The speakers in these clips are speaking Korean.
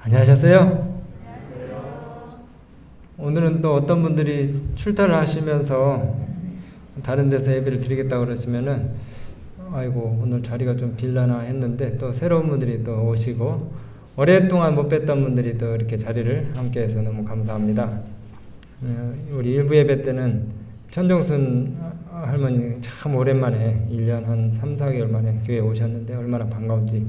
안녕하셨어요? 오늘은 또 어떤 분들이 출타를 하시면서 다른 데서 예배를 드리겠다고 그러시면은 아이고 오늘 자리가 좀 빌려나 했는데 또 새로운 분들이 또 오시고 오랫동안 못 뵀던 분들이 또 이렇게 자리를 함께 해서 너무 감사합니다. 우리 일부 예배 때는 천정순 할머니 참 오랜만에 1년 한 3, 4개월 만에 교회에 오셨는데 얼마나 반가운지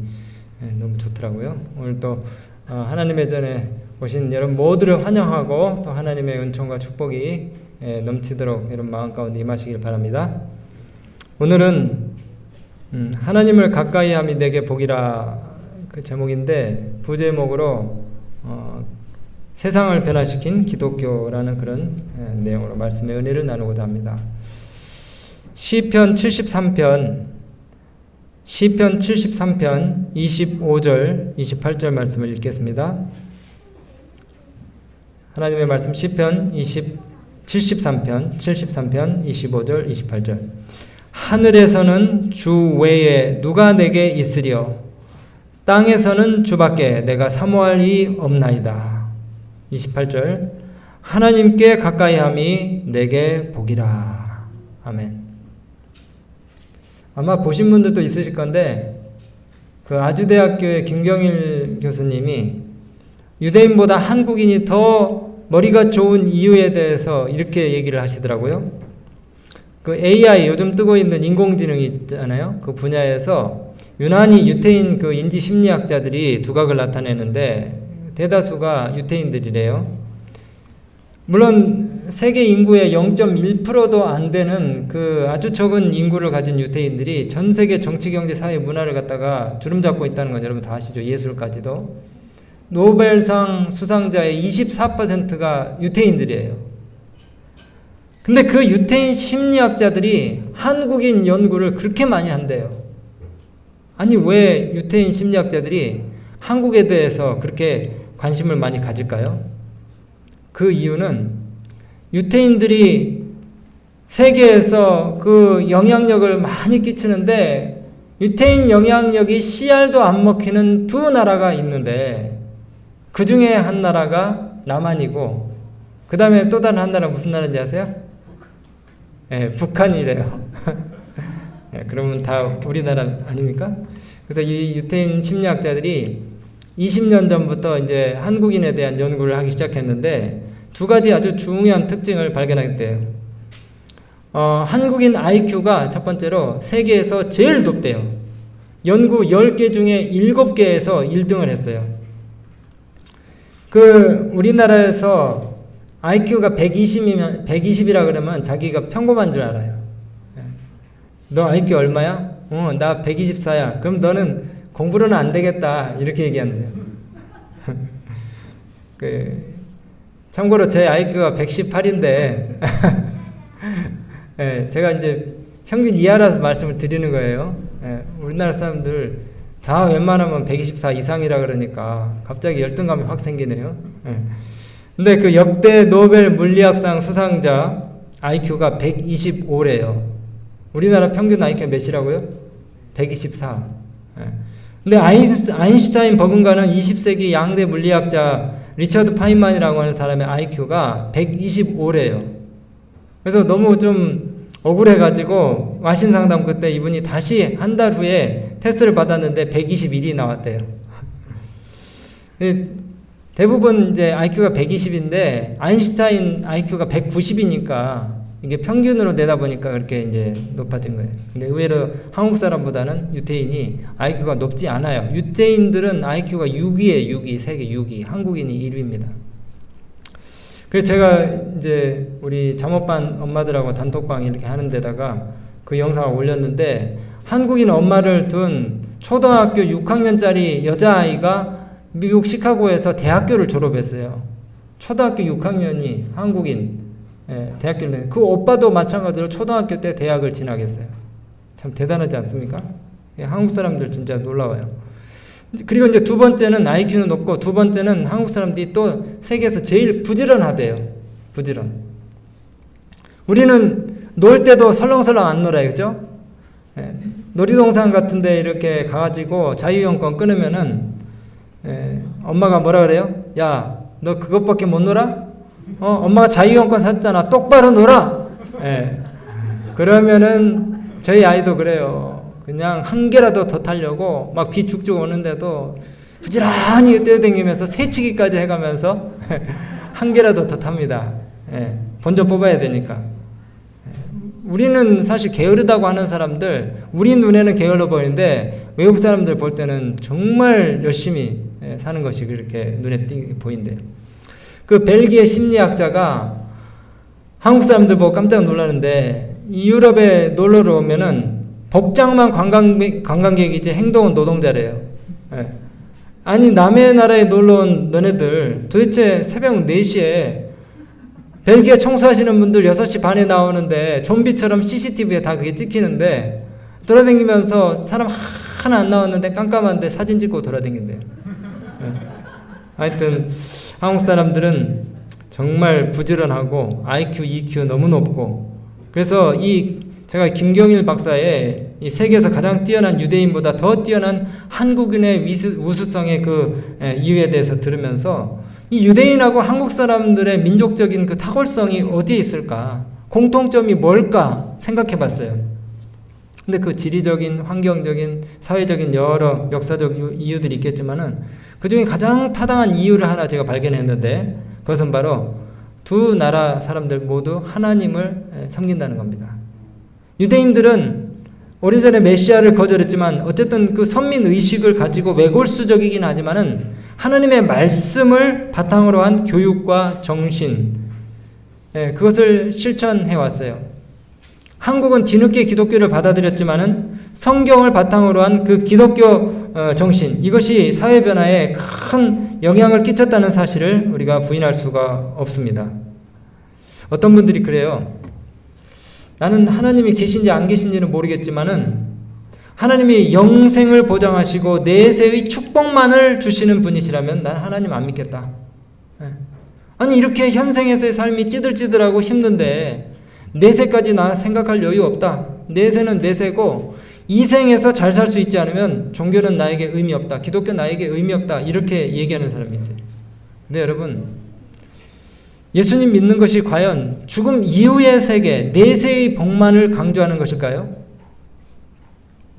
너무 좋더라고요. 오늘 또 하나님의 전에 오신 여러분 모두를 환영하고 또 하나님의 은총과 축복이 넘치도록 이런 마음 가운데 임하시길 바랍니다. 오늘은 하나님을 가까이 함이 내게 복이라 그 제목인데 부제목으로 세상을 변화시킨 기독교라는 그런 내용으로 말씀의 은혜를 나누고자 합니다. 시편 73편 25절 28절 말씀을 읽겠습니다. 하나님의 말씀 시편 73편 25절 28절 하늘에서는 주 외에 누가 내게 있으리요 땅에서는 주밖에 내가 사모할 이 없나이다. 28절 하나님께 가까이함이 내게 복이라. 아멘. 아마 보신 분들도 있으실 건데 그 아주대학교의 김경일 교수님이 유대인보다 한국인이 더 머리가 좋은 이유에 대해서 이렇게 얘기를 하시더라고요. 그 AI 요즘 뜨고 있는 인공지능 있잖아요. 그 분야에서 유난히 유태인 그 인지 심리학자들이 두각을 나타내는데 대다수가 유태인들이래요. 물론 세계 인구의 0.1%도 안 되는 그 아주 적은 인구를 가진 유태인들이 전 세계 정치, 경제, 사회, 문화를 갖다가 주름잡고 있다는 건 여러분 다 아시죠? 예술까지도. 노벨상 수상자의 24%가 유태인들이에요. 근데 그 유태인 심리학자들이 한국인 연구를 그렇게 많이 한대요. 아니 왜 유태인 심리학자들이 한국에 대해서 그렇게 관심을 많이 가질까요? 그 이유는 유태인들이 세계에서 그 영향력을 많이 끼치는데 유태인 영향력이 씨알도 안 먹히는 두 나라가 있는데 그 중에 한 나라가 남한이고 그 다음에 또 다른 한 나라 무슨 나라인지 아세요? 북한이래요. 그러면 다 우리나라 아닙니까? 그래서 이 유태인 심리학자들이 20년 전부터 이제 한국인에 대한 연구를 하기 시작했는데 두 가지 아주 중요한 특징을 발견했대요. 한국인 IQ가 첫 번째로 세계에서 제일 높대요. 연구 10개 중에 7개에서 1등을 했어요. 그 우리나라에서 IQ가 120이라 그러면 자기가 평범한 줄 알아요. 너 IQ 얼마야? 나 124야. 그럼 너는 공부로는 안 되겠다. 이렇게 얘기한대요. 참고로 제 IQ가 118인데 제가 이제 평균 이하라서 말씀을 드리는 거예요. 우리나라 사람들 다 웬만하면 124 이상이라 그러니까 갑자기 열등감이 확 생기네요. 근데 그 역대 노벨 물리학상 수상자 IQ가 125래요. 우리나라 평균 IQ가 몇이라고요? 124. 근데 아인슈타인 버금가는 20세기 양대 물리학자 리처드 파인만이라고 하는 사람의 IQ가 125래요. 그래서 너무 좀 억울해가지고 와신 상담 그때 이분이 다시 한 달 후에 테스트를 받았는데 121이 나왔대요. 대부분 이제 IQ가 120인데 아인슈타인 IQ가 190이니까 이게 평균으로 내다 보니까 그렇게 이제 높아진 거예요. 근데 의외로 한국 사람보다는 유태인이 IQ가 높지 않아요. 유태인들은 IQ가 6위에 6위, 세계 6위, 한국인이 1위입니다. 그래서 제가 이제 우리 잠옷반 엄마들하고 단톡방 이렇게 하는 데다가 그 영상을 올렸는데 한국인 엄마를 둔 초등학교 6학년짜리 여자아이가 미국 시카고에서 대학교를 졸업했어요. 초등학교 6학년이 한국인 대학교를 그 오빠도 마찬가지로 초등학교 때 대학을 진학했어요. 참 대단하지 않습니까? 한국 사람들 진짜 놀라워요. 그리고 이제 두 번째는 IQ는 높고 두 번째는 한국 사람들이 또 세계에서 제일 부지런하대요. 부지런. 우리는 놀 때도 설렁설렁 안 놀아요. 그죠? 놀이동산 같은 데 이렇게 가가지고 자유이용권 끊으면은 엄마가 뭐라 그래요? 야, 너 그것밖에 못 놀아? 엄마가 자유용권 샀잖아. 똑바로 놀아. 예. 그러면은 저희 아이도 그래요. 그냥 한 개라도 더 타려고 막 비 죽죽 오는데도 부지런히 뛰어다니면서 새치기까지 해가면서 한 개라도 더 탑니다. 예. 본전 뽑아야 되니까. 우리는 사실 게으르다고 하는 사람들, 우리 눈에는 게을러 보이는데 외국 사람들 볼 때는 정말 열심히 사는 것이 그렇게 눈에 보인대요. 그 벨기에 심리학자가 한국 사람들 보고 깜짝 놀라는데, 이 유럽에 놀러 오면은 복장만 관광객이지 행동은 노동자래요. 예. 아니, 남의 나라에 놀러 온 너네들 도대체 새벽 4시에 벨기에 청소하시는 분들 6시 반에 나오는데 좀비처럼 CCTV에 다 그게 찍히는데 돌아다니면서 사람 하나 안 나왔는데 깜깜한데 사진 찍고 돌아다닌대요. 네. 하여튼 한국 사람들은 정말 부지런하고 IQ, EQ 너무 높고, 그래서 제가 김경일 박사의 이 세계에서 가장 뛰어난 유대인보다 더 뛰어난 한국인의 우수성의 그 이유에 대해서 들으면서 이 유대인하고 한국 사람들의 민족적인 그 탁월성이 어디에 있을까? 공통점이 뭘까? 생각해 봤어요. 근데 그 지리적인, 환경적인, 사회적인 여러 역사적 이유들이 있겠지만은 그 중에 가장 타당한 이유를 하나 제가 발견했는데, 그것은 바로 두 나라 사람들 모두 하나님을 섬긴다는 겁니다. 유대인들은 오래전에 메시아를 거절했지만 어쨌든 그 선민의식을 가지고 외골수적이긴 하지만은 하나님의 말씀을 바탕으로 한 교육과 정신, 그것을 실천해 왔어요. 한국은 뒤늦게 기독교를 받아들였지만은 성경을 바탕으로 한 그 기독교 정신, 이것이 사회 변화에 큰 영향을 끼쳤다는 사실을 우리가 부인할 수가 없습니다. 어떤 분들이 그래요. 나는 하나님이 계신지 안 계신지는 모르겠지만은 하나님이 영생을 보장하시고 내세의 축복만을 주시는 분이시라면 난 하나님 안 믿겠다. 아니, 이렇게 현생에서의 삶이 찌들찌들하고 힘든데 내세까지 나 생각할 여유 없다. 내세는 내세고 이생에서 잘 살 수 있지 않으면 종교는 나에게 의미 없다. 기독교 나에게 의미 없다. 이렇게 얘기하는 사람이 있어요. 근데 여러분, 예수님 믿는 것이 과연 죽음 이후의 세계, 내세의 복만을 강조하는 것일까요?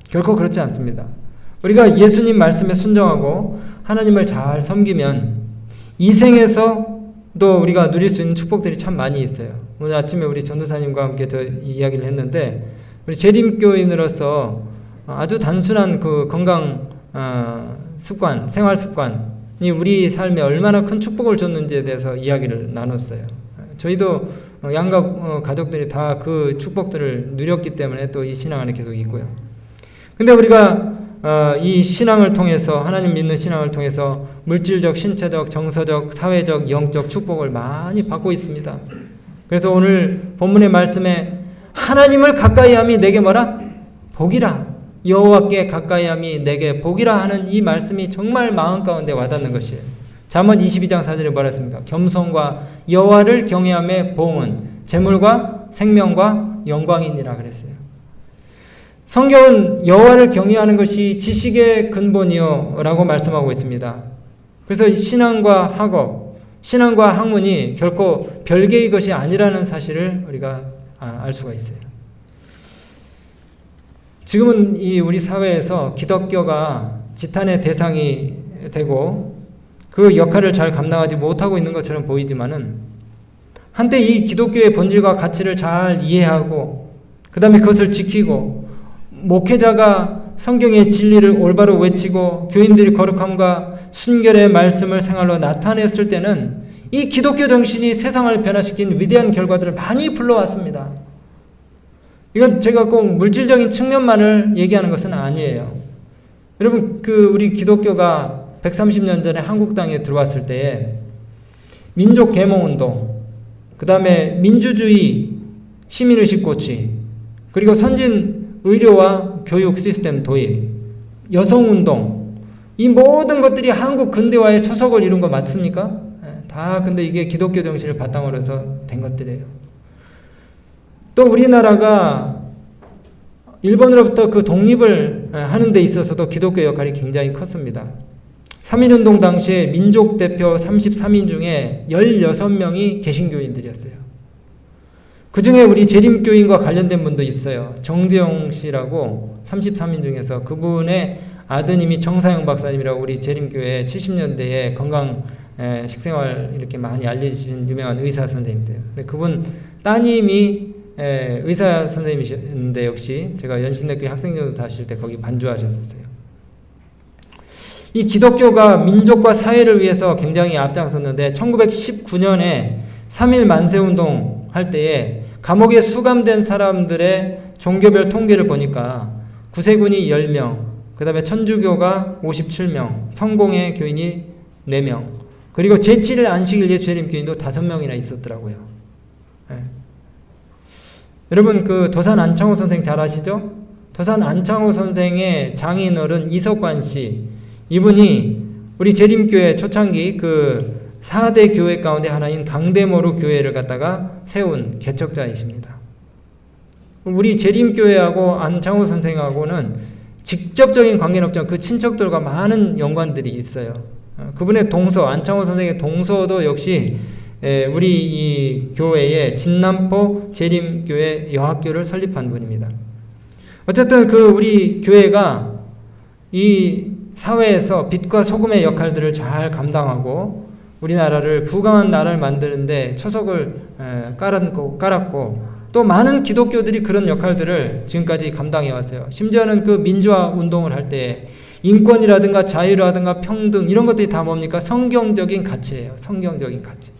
결코 그렇지 않습니다. 우리가 예수님 말씀에 순종하고 하나님을 잘 섬기면 이 생에서도 우리가 누릴 수 있는 축복들이 참 많이 있어요. 오늘 아침에 우리 전도사님과 함께 이야기를 했는데, 우리 재림교인으로서 아주 단순한 그 건강 습관, 생활 습관이 우리 삶에 얼마나 큰 축복을 줬는지에 대해서 이야기를 나눴어요. 저희도 양가 가족들이 다 그 축복들을 누렸기 때문에 또 이 신앙 안에 계속 있고요. 근데 우리가 이 신앙을 통해서, 하나님 믿는 신앙을 통해서 물질적, 신체적, 정서적, 사회적, 영적 축복을 많이 받고 있습니다. 그래서 오늘 본문의 말씀에 하나님을 가까이함이 내게 뭐라? 복이라. 여호와께 가까이함이 내게 복이라 하는 이 말씀이 정말 마음 가운데 와닿는 것이에요. 잠언 22장 4절에 뭐라 했습니까? 겸손과 여호와를 경외함의 보응은 재물과 생명과 영광이니라 그랬어요. 성경은 여호와를 경외하는 것이 지식의 근본이요 라고 말씀하고 있습니다. 그래서 신앙과 학업, 신앙과 학문이 결코 별개의 것이 아니라는 사실을 우리가 알 수가 있어요. 지금은 우리 사회에서 기독교가 지탄의 대상이 되고 그 역할을 잘 감당하지 못하고 있는 것처럼 보이지만은, 한때 이 기독교의 본질과 가치를 잘 이해하고 그 다음에 그것을 지키고 목회자가 성경의 진리를 올바로 외치고 교인들이 거룩함과 순결의 말씀을 생활로 나타냈을 때는 이 기독교 정신이 세상을 변화시킨 위대한 결과들을 많이 불러왔습니다. 이건 제가 꼭 물질적인 측면만을 얘기하는 것은 아니에요. 여러분, 우리 기독교가 130년 전에 한국 땅에 들어왔을 때에 민족 계몽운동, 그 다음에 민주주의, 시민의식 고취, 그리고 선진 의료와 교육 시스템 도입, 여성운동, 이 모든 것들이 한국 근대화의 초석을 이룬 거 맞습니까? 다 근데 이게 기독교 정신을 바탕으로 해서 된 것들이에요. 또 우리나라가 일본으로부터 그 독립을 하는 데 있어서도 기독교 역할이 굉장히 컸습니다. 3.1운동 당시에 민족 대표 33인 중에 16명이 개신교인들이었어요. 그 중에 우리 재림교인과 관련된 분도 있어요. 정재용 씨라고 33인 중에서 그분의 아드님이 정사영 박사님이라고 우리 재림교회 70년대에 건강 식생활 이렇게 많이 알려주신 유명한 의사 선생님이세요. 근데 그분 따님이 의사 선생님이셨는데 역시 제가 연신대교회 학생전도사 하실 때 거기 반주하셨었어요. 이 기독교가 민족과 사회를 위해서 굉장히 앞장섰는데 1919년에 3.1 만세운동 할 때에 감옥에 수감된 사람들의 종교별 통계를 보니까 구세군이 10명, 그 다음에 천주교가 57명, 성공회 교인이 4명, 그리고 제7일 안식일 예수재림교인도 5명이나 있었더라고요. 네. 여러분 그 도산 안창호 선생 잘 아시죠? 도산 안창호 선생의 장인어른 이석관 씨, 이분이 우리 재림교회 초창기 그 4대 교회 가운데 하나인 강대모루 교회를 갖다가 세운 개척자이십니다. 우리 재림교회하고 안창호 선생하고는 직접적인 관계는 없지만 그 친척들과 많은 연관들이 있어요. 그분의 동서, 안창호 선생의 동서도 역시 우리 이 교회의 진남포 재림교회 여학교를 설립한 분입니다. 어쨌든 그 우리 교회가 이 사회에서 빛과 소금의 역할들을 잘 감당하고 우리나라를 부강한 나라를 만드는데 초석을 깔았고 또 많은 기독교들이 그런 역할들을 지금까지 감당해 왔어요. 심지어는 그 민주화 운동을 할 때 인권이라든가 자유라든가 평등 이런 것들이 다 뭡니까? 성경적인 가치예요. 성경적인 가치.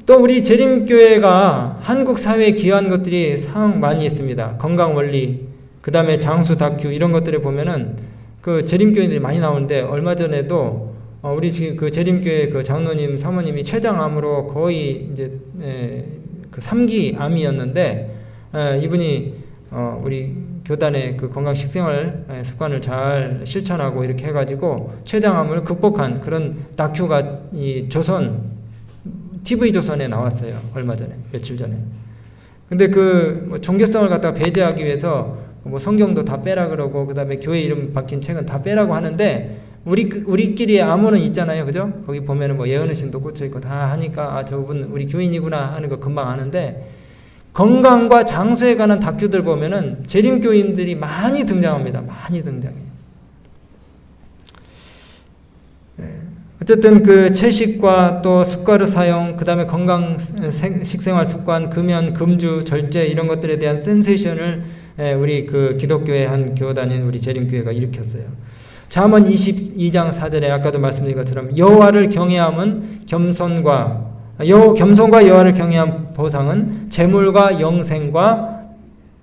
또 우리 재림교회가 한국 사회에 기여한 것들이 상 많이 있습니다. 건강원리, 그 다음에 장수 다큐 이런 것들을 보면은 그 재림교인들이 많이 나오는데 얼마 전에도 우리 지금 그 재림교회 그 장로님 사모님이 췌장암으로 거의 이제 그 3기 암이었는데 이분이 우리 교단의 그 건강 식생활 습관을 잘 실천하고 이렇게 해가지고 췌장암을 극복한 그런 다큐가 이 조선 TV 조선에 나왔어요. 얼마 전에 며칠 전에. 근데 그 종교성을 갖다가 배제하기 위해서 뭐 성경도 다 빼라 그러고 그 다음에 교회 이름 박힌 책은 다 빼라고 하는데 우리끼리의 암호는 있잖아요, 그죠? 거기 보면은 뭐 예언의신도 꽂혀 있고 다 하니까 아 저분 우리 교인이구나 하는 거 금방 아는데 건강과 장수에 관한 다큐들 보면은 재림교인들이 많이 등장합니다. 많이 등장해요. 어쨌든 그 채식과 또 숟가루 사용, 그 다음에 건강 식생활 습관, 금연, 금주, 절제 이런 것들에 대한 센세이션을 우리 그 기독교의 한 교단인 우리 재림교회가 일으켰어요. 잠언 22장 4절에 아까도 말씀드린 것처럼 여호와를 경외함은 겸손과 여호와를 경외한 보상은 재물과 영생과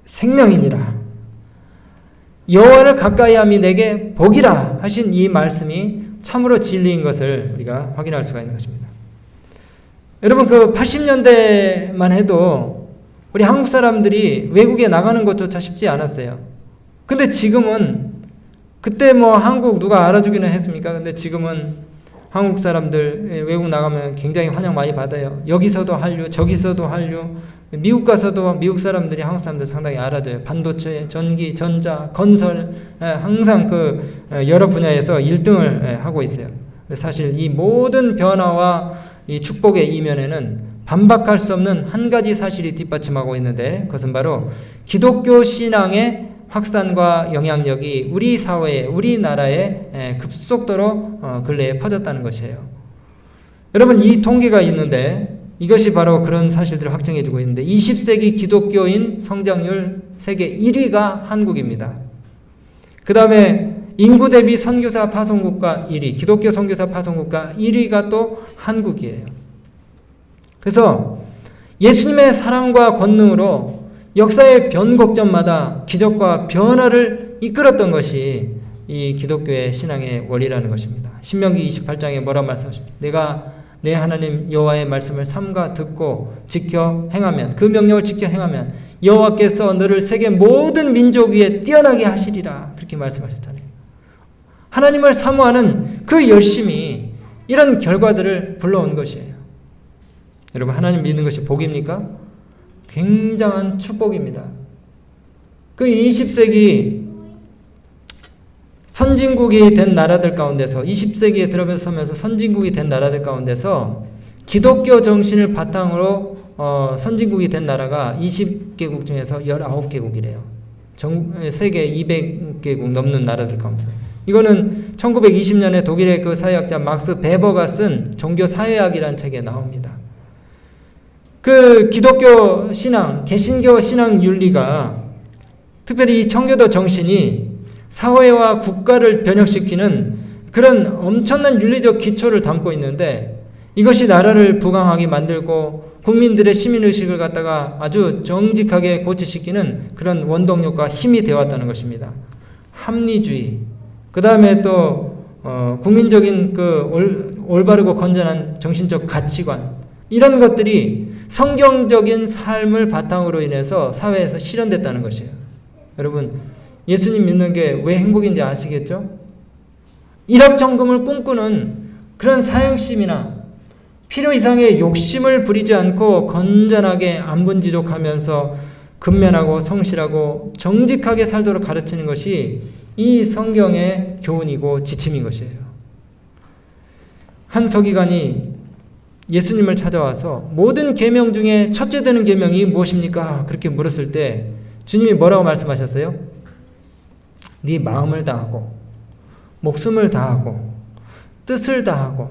생명이니라. 여호와를 가까이함이 내게 복이라 하신 이 말씀이 참으로 진리인 것을 우리가 확인할 수가 있는 것입니다. 여러분 그 80년대만 해도 우리 한국 사람들이 외국에 나가는 것조차 쉽지 않았어요. 근데 지금은 그때 뭐 한국 누가 알아주기는 했습니까? 근데 지금은 한국 사람들 외국 나가면 굉장히 환영 많이 받아요. 여기서도 한류, 저기서도 한류, 미국 가서도 미국 사람들이 한국 사람들 상당히 알아줘요. 반도체, 전기, 전자, 건설 항상 그 여러 분야에서 1등을 하고 있어요. 사실 이 모든 변화와 이 축복의 이면에는 반박할 수 없는 한 가지 사실이 뒷받침하고 있는데 그것은 바로 기독교 신앙의 확산과 영향력이 우리 사회에, 우리나라에 급속도로 근래에 퍼졌다는 것이에요. 여러분 이 통계가 있는데 이것이 바로 그런 사실들을 확증해주고 있는데 20세기 기독교인 성장률 세계 1위가 한국입니다. 그 다음에 인구 대비 선교사 파송국가 1위, 기독교 선교사 파송국가 1위가 또 한국이에요. 그래서 예수님의 사랑과 권능으로 역사의 변곡점마다 기적과 변화를 이끌었던 것이 이 기독교의 신앙의 원리라는 것입니다. 신명기 28장에 뭐라 말씀하십니까? 내가 내 하나님 여호와의 말씀을 삼가 듣고 지켜 행하면 그 명령을 지켜 행하면 여호와께서 너를 세계 모든 민족 위에 뛰어나게 하시리라 그렇게 말씀하셨잖아요. 하나님을 사모하는 그 열심이 이런 결과들을 불러온 것이에요. 여러분 하나님 믿는 것이 복입니까? 굉장한 축복입니다. 그 20세기 선진국이 된 나라들 가운데서 20세기에 들어서면서 선진국이 된 나라들 가운데서 기독교 정신을 바탕으로 선진국이 된 나라가 20개국 중에서 19개국이래요. 세계 200개국 넘는 나라들 가운데. 이거는 1920년에 독일의 그 사회학자 막스 베버가 쓴 종교 사회학이라는 책에 나옵니다. 그 기독교 신앙, 개신교 신앙 윤리가 특별히 이 청교도 정신이 사회와 국가를 변혁시키는 그런 엄청난 윤리적 기초를 담고 있는데 이것이 나라를 부강하게 만들고 국민들의 시민의식을 갖다가 아주 정직하게 고치시키는 그런 원동력과 힘이 되어왔다는 것입니다. 합리주의, 그 다음에 또 국민적인 그 올바르고 건전한 정신적 가치관, 이런 것들이 성경적인 삶을 바탕으로 인해서 사회에서 실현됐다는 것이에요. 여러분, 예수님 믿는 게 왜 행복인지 아시겠죠? 일확천금을 꿈꾸는 그런 사형심이나 필요 이상의 욕심을 부리지 않고 건전하게 안분지족하면서 근면하고 성실하고 정직하게 살도록 가르치는 것이 이 성경의 교훈이고 지침인 것이에요. 한 서기관이 예수님을 찾아와서 모든 계명 중에 첫째 되는 계명이 무엇입니까? 그렇게 물었을 때 주님이 뭐라고 말씀하셨어요? 네 마음을 다하고 목숨을 다하고 뜻을 다하고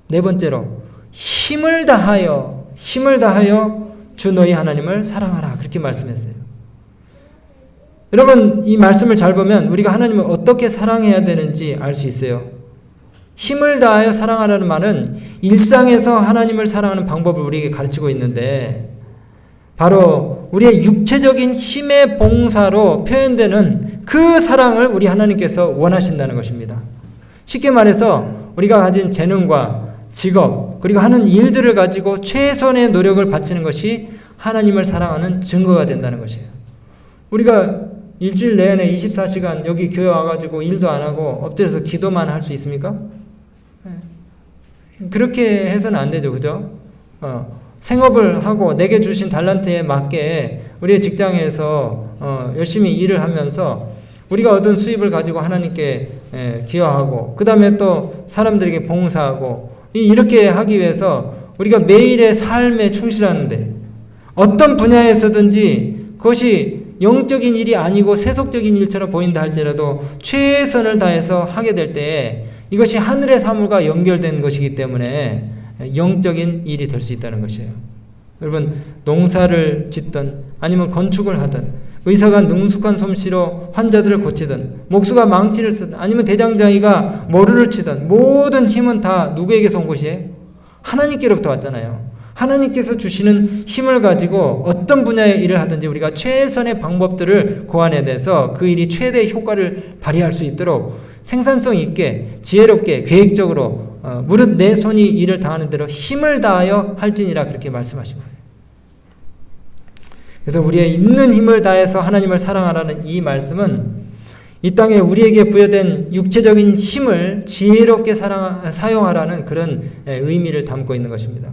네 번째로 힘을 다하여 주 너희 하나님을 사랑하라, 그렇게 말씀했어요. 여러분, 이 말씀을 잘 보면 우리가 하나님을 어떻게 사랑해야 되는지 알 수 있어요. 힘을 다하여 사랑하라는 말은 일상에서 하나님을 사랑하는 방법을 우리에게 가르치고 있는데 바로 우리의 육체적인 힘의 봉사로 표현되는 그 사랑을 우리 하나님께서 원하신다는 것입니다. 쉽게 말해서 우리가 가진 재능과 직업 그리고 하는 일들을 가지고 최선의 노력을 바치는 것이 하나님을 사랑하는 증거가 된다는 것이에요. 우리가 일주일 내내 24시간 여기 교회 와가지고 일도 안 하고 엎드려서 기도만 할 수 있습니까? 그렇게 해서는 안 되죠. 그죠? 생업을 하고 내게 주신 달란트에 맞게 우리의 직장에서 열심히 일을 하면서 우리가 얻은 수입을 가지고 하나님께 기여하고 그 다음에 또 사람들에게 봉사하고 이렇게 하기 위해서 우리가 매일의 삶에 충실하는데 어떤 분야에서든지 그것이 영적인 일이 아니고 세속적인 일처럼 보인다 할지라도 최선을 다해서 하게 될 때 이것이 하늘의 사물과 연결된 것이기 때문에 영적인 일이 될 수 있다는 것이에요. 여러분, 농사를 짓든 아니면 건축을 하든 의사가 능숙한 솜씨로 환자들을 고치든 목수가 망치를 쓰든 아니면 대장장이가 모루를 치든 모든 힘은 다 누구에게서 온 것이에요? 하나님께로부터 왔잖아요. 하나님께서 주시는 힘을 가지고 어떤 분야의 일을 하든지 우리가 최선의 방법들을 고안해내서 그 일이 최대의 효과를 발휘할 수 있도록 생산성 있게 지혜롭게 계획적으로 무릇 내 손이 일을 다하는 대로 힘을 다하여 할지니라, 그렇게 말씀하신 거예요. 그래서 우리의 있는 힘을 다해서 하나님을 사랑하라는 이 말씀은 이 땅에 우리에게 부여된 육체적인 힘을 지혜롭게 사용하라는 그런 의미를 담고 있는 것입니다.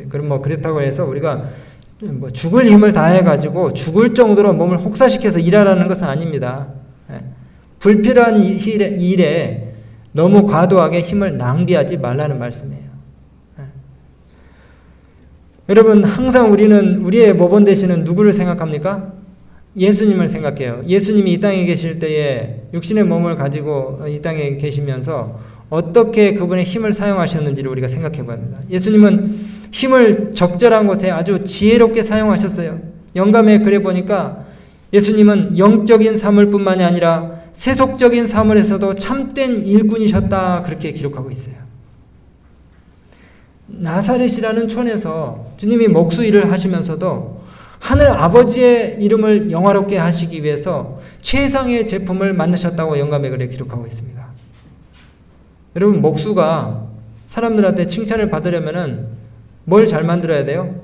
그럼 그렇다고 해서 우리가 죽을 힘을 다해가지고 죽을 정도로 몸을 혹사시켜서 일하라는 것은 아닙니다. 불필요한 일에 너무 과도하게 힘을 낭비하지 말라는 말씀이에요. 여러분, 항상 우리는 우리의 모범 되시는 누구를 생각합니까? 예수님을 생각해요. 예수님이 이 땅에 계실 때에 육신의 몸을 가지고 이 땅에 계시면서 어떻게 그분의 힘을 사용하셨는지를 우리가 생각해 봐야 합니다. 예수님은 힘을 적절한 곳에 아주 지혜롭게 사용하셨어요. 영감에 글에 보니까 예수님은 영적인 사물뿐만이 아니라 세속적인 사물에서도 참된 일꾼이셨다, 그렇게 기록하고 있어요. 나사렛이라는 촌에서 주님이 목수 일을 하시면서도 하늘 아버지의 이름을 영화롭게 하시기 위해서 최상의 제품을 만드셨다고 영감의 글에 기록하고 있습니다. 여러분, 목수가 사람들한테 칭찬을 받으려면은 뭘 잘 만들어야 돼요?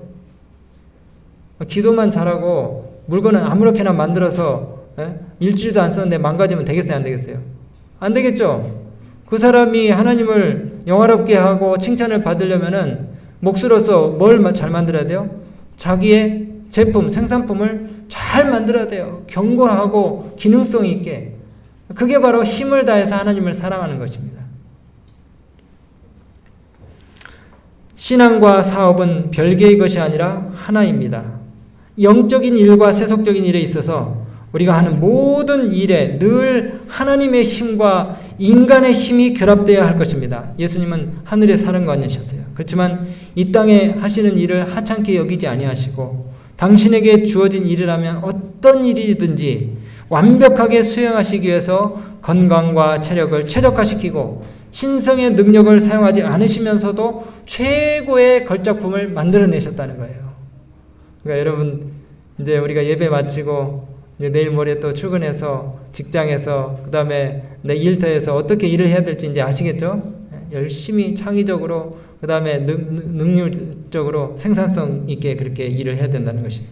기도만 잘하고 물건은 아무렇게나 만들어서 일주일도 안 썼는데 망가지면 되겠어요? 안 되겠어요? 안 되겠죠? 그 사람이 하나님을 영화롭게 하고 칭찬을 받으려면은 목수로서 뭘 잘 만들어야 돼요? 자기의 제품, 생산품을 잘 만들어야 돼요. 견고하고 기능성 있게. 그게 바로 힘을 다해서 하나님을 사랑하는 것입니다. 신앙과 사업은 별개의 것이 아니라 하나입니다. 영적인 일과 세속적인 일에 있어서 우리가 하는 모든 일에 늘 하나님의 힘과 인간의 힘이 결합되어야 할 것입니다. 예수님은 하늘의 사령관이셨어요. 그렇지만 이 땅에 하시는 일을 하찮게 여기지 아니하시고 당신에게 주어진 일이라면 어떤 일이든지 완벽하게 수행하시기 위해서 건강과 체력을 최적화시키고 신성의 능력을 사용하지 않으시면서도 최고의 걸작품을 만들어내셨다는 거예요. 그러니까 여러분, 이제 우리가 예배 마치고 이제 내일 모레 또 출근해서 직장에서 그 다음에 내 일터에서 어떻게 일을 해야 될지 이제 아시겠죠? 열심히 창의적으로 그 다음에 능률적으로 생산성 있게 그렇게 일을 해야 된다는 것이에요.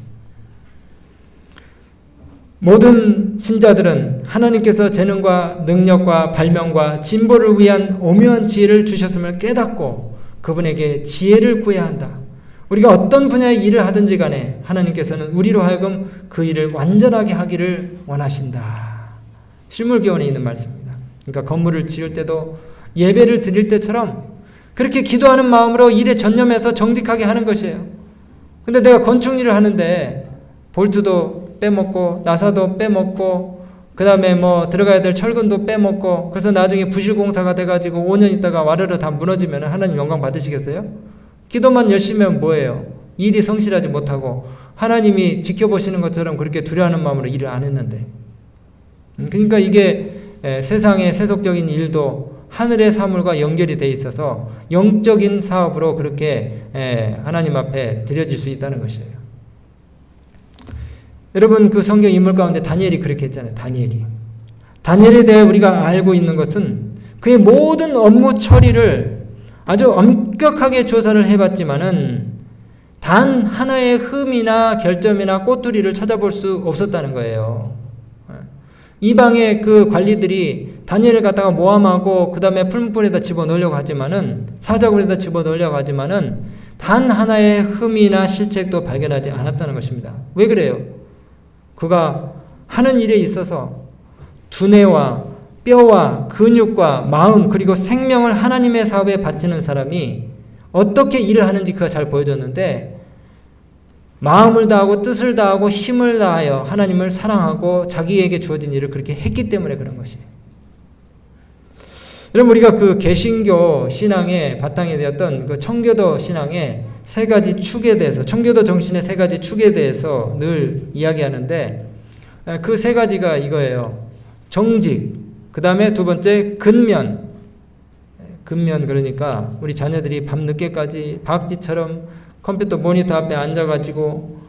모든 신자들은 하나님께서 재능과 능력과 발명과 진보를 위한 오묘한 지혜를 주셨음을 깨닫고 그분에게 지혜를 구해야 한다. 우리가 어떤 분야의 일을 하든지 간에 하나님께서는 우리로 하여금 그 일을 완전하게 하기를 원하신다. 실물교훈에 있는 말씀입니다. 그러니까 건물을 지을 때도 예배를 드릴 때처럼 그렇게 기도하는 마음으로 일에 전념해서 정직하게 하는 것이에요. 근데 내가 건축 일을 하는데 볼트도 빼먹고 나사도 빼먹고 그 다음에 뭐 들어가야 될 철근도 빼먹고 그래서 나중에 부실공사가 돼가지고 5년 있다가 와르르 다 무너지면 하나님 영광 받으시겠어요? 기도만 열심히 하면 뭐예요? 일이 성실하지 못하고 하나님이 지켜보시는 것처럼 그렇게 두려워하는 마음으로 일을 안 했는데. 그러니까 이게 세상의 세속적인 일도 하늘의 사물과 연결이 돼 있어서 영적인 사업으로 그렇게 하나님 앞에 드려질 수 있다는 것이에요. 여러분, 그 성경 인물 가운데 다니엘이 그렇게 했잖아요. 다니엘에 대해 우리가 알고 있는 것은 그의 모든 업무 처리를 아주 엄격하게 조사를 해봤지만은 단 하나의 흠이나 결점이나 꼬투리를 찾아볼 수 없었다는 거예요. 이방의 그 관리들이 다니엘을 갖다가 모함하고 그 다음에 풀무불에다 집어넣으려고 하지만은 사자굴에다 집어넣으려고 하지만은 단 하나의 흠이나 실책도 발견하지 않았다는 것입니다. 왜 그래요? 그가 하는 일에 있어서 두뇌와 뼈와 근육과 마음 그리고 생명을 하나님의 사업에 바치는 사람이 어떻게 일을 하는지 그가 잘 보여줬는데 마음을 다하고 뜻을 다하고 힘을 다하여 하나님을 사랑하고 자기에게 주어진 일을 그렇게 했기 때문에 그런 것이에요. 여러분, 우리가 그 개신교 신앙의 바탕이 되었던 그 청교도 신앙의 세 가지 축에 대해서, 청교도 정신의 세 가지 축에 대해서 늘 이야기하는데 그 세 가지가 이거예요. 정직, 그 다음에 두 번째 근면. 그러니까 우리 자녀들이 밤늦게까지 박쥐처럼 컴퓨터 모니터 앞에 앉아가지고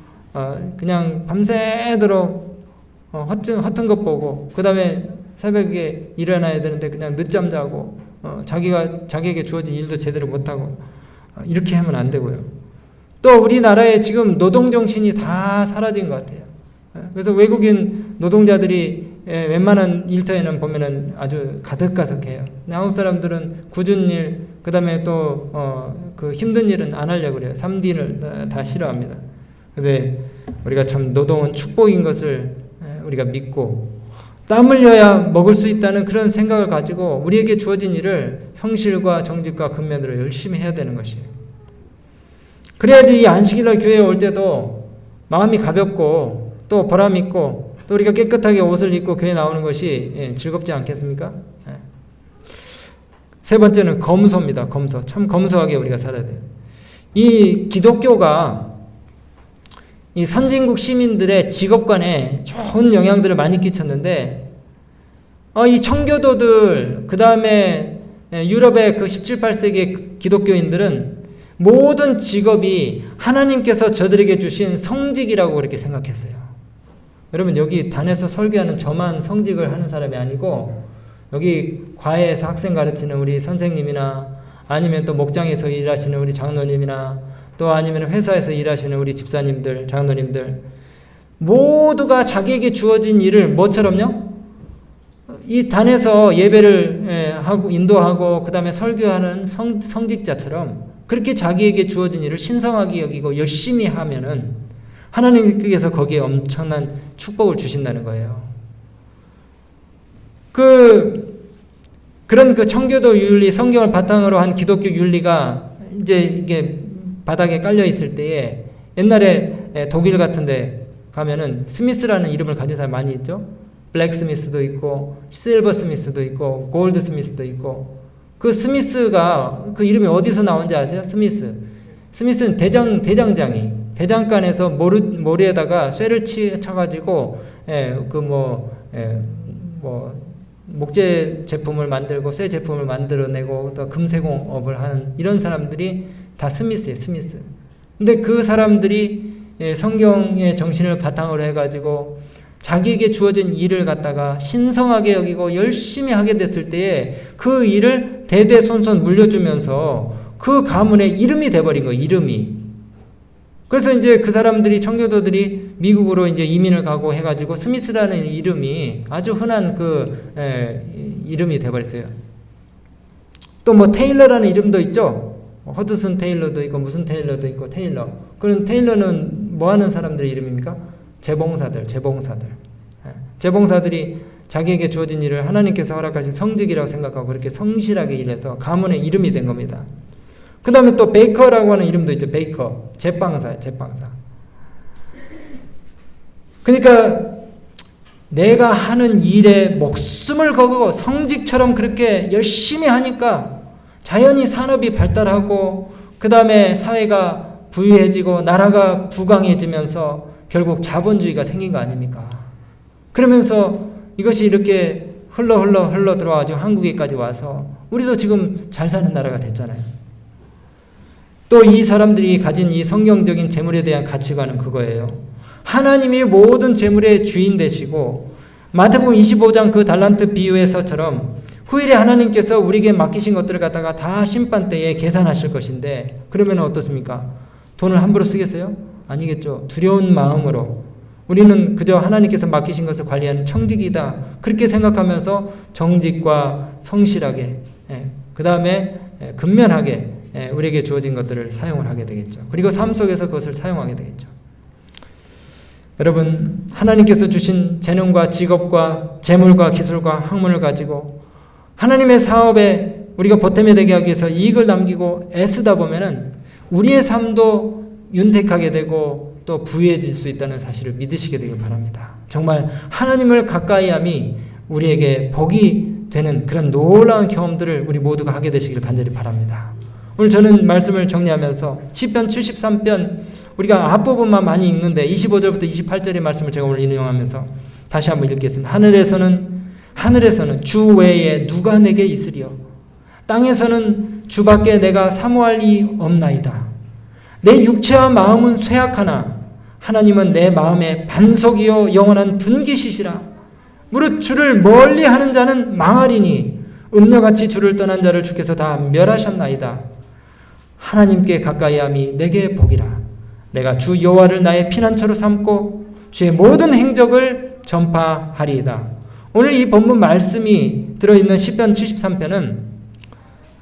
그냥 밤새도록 허튼 것 보고 그 다음에 새벽에 일어나야 되는데 그냥 늦잠 자고 자기에게 주어진 일도 제대로 못하고 이렇게 하면 안 되고요. 또 우리나라에 지금 노동정신이 다 사라진 것 같아요. 그래서 외국인 노동자들이 웬만한 일터에는 보면은 아주 가득가득해요. 한국 사람들은 굳은 일, 그 다음에 또 그 힘든 일은 안 하려고 그래요. 3D를 다 싫어합니다. 근데 우리가 참 노동은 축복인 것을 우리가 믿고 땀 흘려야 먹을 수 있다는 그런 생각을 가지고 우리에게 주어진 일을 성실과 정직과 근면으로 열심히 해야 되는 것이에요. 그래야지 이 안식일날 교회에 올 때도 마음이 가볍고 또 보람 있고 또 우리가 깨끗하게 옷을 입고 교회 나오는 것이 즐겁지 않겠습니까? 세 번째는 검소입니다. 검소. 참 검소하게 우리가 살아야 돼요. 이 기독교가 이 선진국 시민들의 직업관에 좋은 영향들을 많이 끼쳤는데 이 청교도들 그 다음에 유럽의 그 17, 18세기 기독교인들은 모든 직업이 하나님께서 저들에게 주신 성직이라고 그렇게 생각했어요. 여러분, 여기 단에서 설교하는 저만 성직을 하는 사람이 아니고 여기 과외에서 학생 가르치는 우리 선생님이나 아니면 또 목장에서 일하시는 우리 장로님이나 또 아니면 회사에서 일하시는 우리 집사님들, 장로님들 모두가 자기에게 주어진 일을 뭐처럼요? 이 단에서 예배를 하고 인도하고 그 다음에 설교하는 성직자처럼 그렇게 자기에게 주어진 일을 신성하게 여기고 열심히 하면은 하나님께서 거기에 엄청난 축복을 주신다는 거예요. 그런 청교도 윤리, 성경을 바탕으로 한 기독교 윤리가 이제 이게 바닥에 깔려 있을 때에 옛날에 독일 같은데 가면은 스미스라는 이름을 가진 사람이 많이 있죠. 블랙스미스도 있고 실버 스미스도 있고 골드 스미스도 있고 그 스미스가 그 이름이 어디서 나온지 아세요? 스미스는 대장장이 대장간에서 모리에다가 쇠를 쳐가지고 목재 제품을 만들고 쇠 제품을 만들어내고 또 금세공업을 하는 이런 사람들이 다 스미스예요. 스미스. 근데 그 사람들이 성경의 정신을 바탕으로 해가지고 자기에게 주어진 일을 갖다가 신성하게 여기고 열심히 하게 됐을 때에 그 일을 대대손손 물려주면서 그 가문의 이름이 돼버린 거예요. 이름이. 그래서 이제 그 사람들이 청교도들이 미국으로 이제 이민을 가고 해가지고 스미스라는 이름이 아주 흔한 이름이 돼버렸어요. 또 뭐 테일러라는 이름도 있죠. 허드슨 테일러도 있고 무슨 테일러도 있고 테일러. 그런 테일러는 뭐 하는 사람들의 이름입니까? 재봉사들. 재봉사들이 자기에게 주어진 일을 하나님께서 허락하신 성직이라고 생각하고 그렇게 성실하게 일해서 가문의 이름이 된 겁니다. 그 다음에 또 베이커라고 하는 이름도 있죠. 베이커. 제빵사예요. 제빵사. 그러니까 내가 하는 일에 목숨을 걸고 성직처럼 그렇게 열심히 하니까 자연히 산업이 발달하고 그 다음에 사회가 부유해지고 나라가 부강해지면서 결국 자본주의가 생긴 거 아닙니까? 그러면서 이것이 이렇게 흘러 들어와가지고 한국에까지 와서 우리도 지금 잘 사는 나라가 됐잖아요. 또 이 사람들이 가진 이 성경적인 재물에 대한 가치관은 그거예요. 하나님이 모든 재물의 주인 되시고 마태복음 25장 그 달란트 비유에서처럼 후일에 하나님께서 우리에게 맡기신 것들을 갖다가 다 심판 때에 계산하실 것인데 그러면 어떻습니까? 돈을 함부로 쓰겠어요? 아니겠죠. 두려운 마음으로 우리는 그저 하나님께서 맡기신 것을 관리하는 청직이다. 그렇게 생각하면서 정직과 성실하게 그 다음에 근면하게 우리에게 주어진 것들을 사용을 하게 되겠죠. 그리고 삶 속에서 그것을 사용하게 되겠죠. 여러분, 하나님께서 주신 재능과 직업과 재물과 기술과 학문을 가지고 하나님의 사업에 우리가 보탬이 되게 하기 위해서 이익을 남기고 애쓰다 보면은 우리의 삶도 윤택하게 되고 또 부유해질 수 있다는 사실을 믿으시게 되길 바랍니다. 정말 하나님을 가까이함이 우리에게 복이 되는 그런 놀라운 경험들을 우리 모두가 하게 되시길 간절히 바랍니다. 오늘 저는 말씀을 정리하면서 시편 73편 우리가 앞부분만 많이 읽는데 25절부터 28절의 말씀을 제가 오늘 인용하면서 다시 한번 읽겠습니다. 하늘에서는 주 외에 누가 내게 있으리요? 땅에서는 주밖에 내가 사모할 이 없나이다. 내 육체와 마음은 쇠약하나 하나님은 내 마음의 반석이요 영원한 분깃이시라. 무릇 주를 멀리하는 자는 망하리니 음녀같이 주를 떠난 자를 주께서 다 멸하셨나이다. 하나님께 가까이함이 내게 복이라. 내가 주 여호와를 나의 피난처로 삼고 주의 모든 행적을 전파하리이다. 오늘 이 본문 말씀이 들어있는 시편 73편은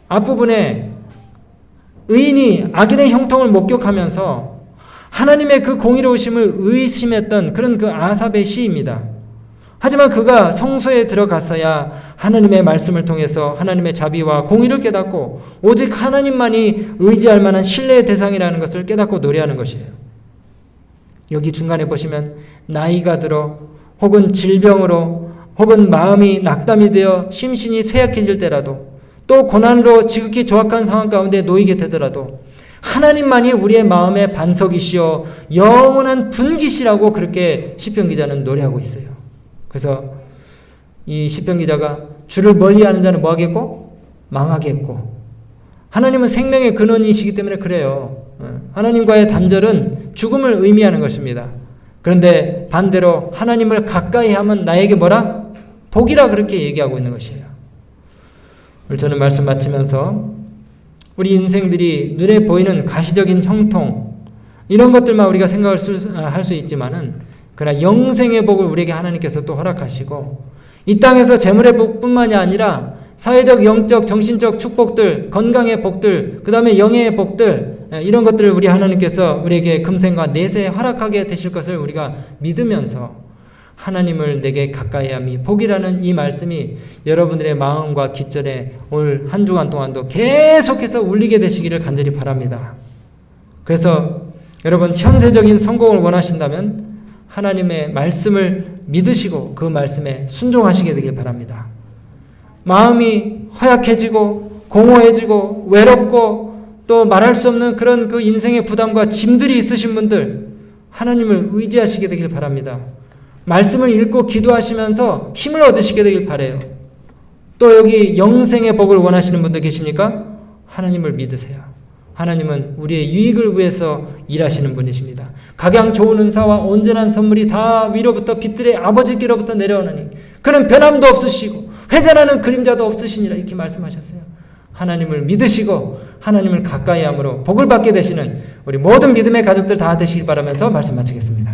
앞부분에 의인이 악인의 형통을 목격하면서 하나님의 그 공의로우심을 의심했던 그런 그 아삽의 시입니다. 하지만 그가 성소에 들어갔어야 하나님의 말씀을 통해서 하나님의 자비와 공의를 깨닫고 오직 하나님만이 의지할 만한 신뢰의 대상이라는 것을 깨닫고 노래하는 것이에요. 여기 중간에 보시면 나이가 들어 혹은 질병으로 혹은 마음이 낙담이 되어 심신이 쇠약해질 때라도 또 고난으로 지극히 조악한 상황 가운데 놓이게 되더라도 하나님만이 우리의 마음의 반석이시여 영원한 분깃이라고 그렇게 시편 기자는 노래하고 있어요. 그래서 이 시편 기자가 주를 멀리하는 자는 뭐하겠고? 망하겠고. 하나님은 생명의 근원이시기 때문에 그래요. 하나님과의 단절은 죽음을 의미하는 것입니다. 그런데 반대로 하나님을 가까이 하면 나에게 뭐라? 복이라 그렇게 얘기하고 있는 것이에요. 오늘 저는 말씀 마치면서 우리 인생들이 눈에 보이는 가시적인 형통 이런 것들만 우리가 생각할 수 있지만은 그러나 영생의 복을 우리에게 하나님께서 또 허락하시고 이 땅에서 재물의 복뿐만이 아니라 사회적, 영적, 정신적 축복들, 건강의 복들, 그 다음에 영의 복들 이런 것들을 우리 하나님께서 우리에게 금생과 내세에 허락하게 되실 것을 우리가 믿으면서 하나님을 내게 가까이함이 복이라는 이 말씀이 여러분들의 마음과 깃절에 오늘 한 주간 동안도 계속해서 울리게 되시기를 간절히 바랍니다. 그래서 여러분 현세적인 성공을 원하신다면 하나님의 말씀을 믿으시고 그 말씀에 순종하시게 되길 바랍니다. 마음이 허약해지고 공허해지고 외롭고 또 말할 수 없는 그런 그 인생의 부담과 짐들이 있으신 분들 하나님을 의지하시게 되길 바랍니다. 말씀을 읽고 기도하시면서 힘을 얻으시게 되길 바라요. 또 여기 영생의 복을 원하시는 분들 계십니까? 하나님을 믿으세요. 하나님은 우리의 유익을 위해서 일하시는 분이십니다. 각양 좋은 은사와 온전한 선물이 다 위로부터 빛들의 아버지께로부터 내려오나니 그는 변함도 없으시고 회전하는 그림자도 없으시니라 이렇게 말씀하셨어요. 하나님을 믿으시고 하나님을 가까이 함으로 복을 받게 되시는 우리 모든 믿음의 가족들 다 되시길 바라면서 말씀 마치겠습니다.